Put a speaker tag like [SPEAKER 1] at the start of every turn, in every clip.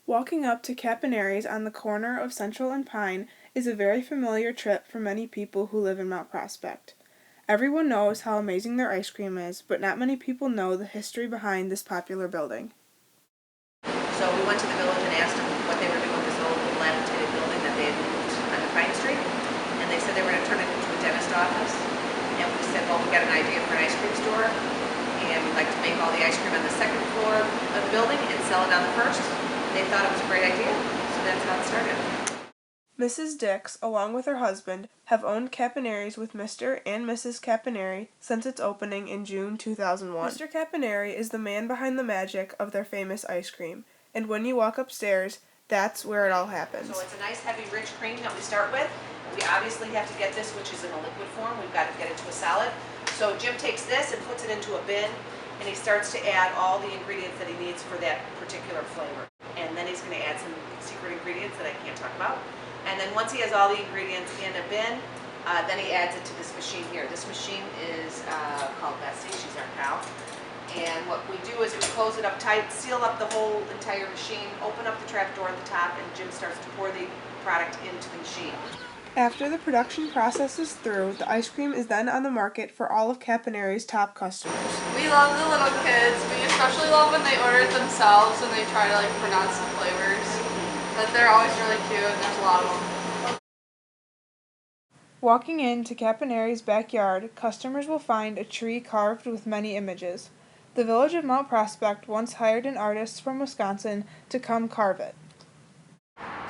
[SPEAKER 1] Walking up to Capannaris on the corner of Central and Pine is a very familiar trip for many people who live in Mount Prospect. Everyone knows how amazing their ice cream is, but not many people know the history behind this popular building.
[SPEAKER 2] So we went to the village and asked them what they were doing with this old dilapidated building that they had moved onto Pine Street. And they said they were going to turn it into a dentist office. And we said, well, we got an idea for an ice cream store. And we'd like to make all the ice cream on the second floor of the building and sell it on the first. They thought it was a great idea, so that's how it started.
[SPEAKER 1] Mrs. Dix, along with her husband, have owned Capannaris with Mr. and Mrs. Capannari since its opening in June 2001. Mr. Capannari is the man behind the magic of their famous ice cream, and when you walk upstairs, that's where it all happens.
[SPEAKER 2] So it's a nice, heavy, rich cream that we start with. We obviously have to get this, which is in a liquid form. We've got to get it to a solid. So Jim takes this and puts it into a bin, and he starts to add all the ingredients that he needs for that particular flavor. And then he's going to add some secret ingredients that I can't talk about. And then once he has all the ingredients in a bin, then he adds it to this machine here. This machine is called Bessie. She's our cow. And what we do is we close it up tight, seal up the whole entire machine, open up the trap door at the top, and Jim starts to pour the product into the machine.
[SPEAKER 1] After the production process is through, the ice cream is then on the market for all of Capannaris' top customers.
[SPEAKER 3] We love the little kids. We especially love when they order it themselves and they try to pronounce the flavors. But they're always really cute and there's a lot of them.
[SPEAKER 1] Walking into Capannaris' backyard, customers will find a tree carved with many images. The village of Mount Prospect once hired an artist from Wisconsin to come carve it.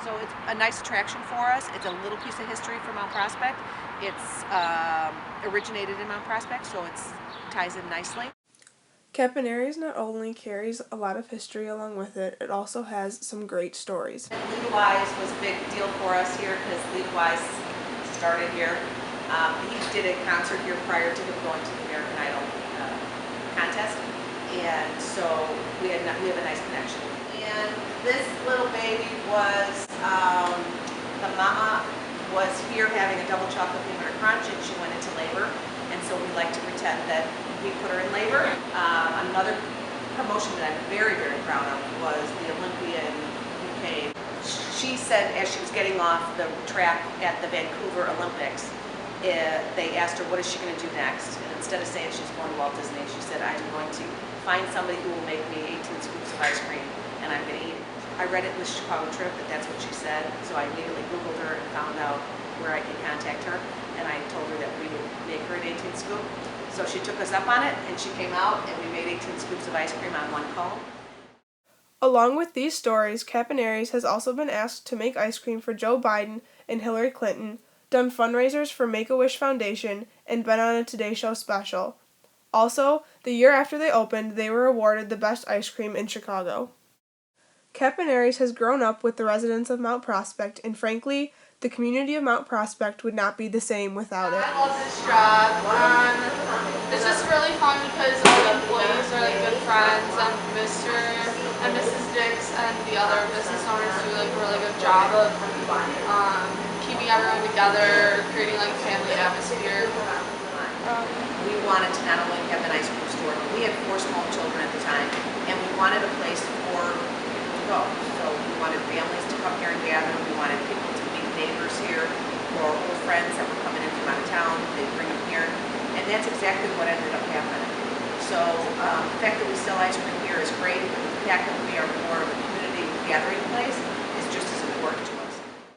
[SPEAKER 2] So it's a nice attraction for us. It's a little piece of history for Mount Prospect. It's originated in Mount Prospect, so it ties in nicely.
[SPEAKER 1] Capannaris not only carries a lot of history along with it, it also has some great stories.
[SPEAKER 2] Lita Wise was a big deal for us here because Lita Wise started here. He did a concert here prior to him going to the American Idol contest, and so we have a nice connection. And this little baby was, the mama was here having a double chocolate peanut butter crunch, and she went into labor, and so we like to pretend that we put her in labor. Another promotion that I'm very, very proud of was the Olympia in UK. She said as she was getting off the track at the Vancouver Olympics, they asked her what is she going to do next, and instead of saying she's going to Walt Disney, she said, I'm going to find somebody who will make me 18 scoops of ice cream and I'm going to eat it. I read it in the Chicago Trip that that's what she said, so I immediately Googled her and found out where I could contact her, and I told her that we would make her an 18 scoop. So she took us up on it, and she came out, and we made 18 scoops of ice cream on one cone.
[SPEAKER 1] Along with these stories, Capannaris has also been asked to make ice cream for Joe Biden and Hillary Clinton, done fundraisers for Make-A-Wish Foundation, and been on a Today Show special. Also, the year after they opened, they were awarded the best ice cream in Chicago. Capannaris has grown up with the residents of Mount Prospect, and frankly, the community of Mount Prospect would not be the same without it.
[SPEAKER 3] I love this job. It's just really fun because all the employees are good friends, and Mr. and Mrs. Dix and the other business owners do a really good job of keeping everyone together, creating a family atmosphere.
[SPEAKER 2] We wanted to not only have an ice cream store, but we had 4 small children at the time, and we wanted a place for people to go. So we wanted families to come here and gather. We wanted people to meet neighbors here or old friends that were coming in from out of town. They'd bring them here, and that's exactly what ended up happening. So the fact that we sell ice cream here is great, but the fact that we are more of a community gathering place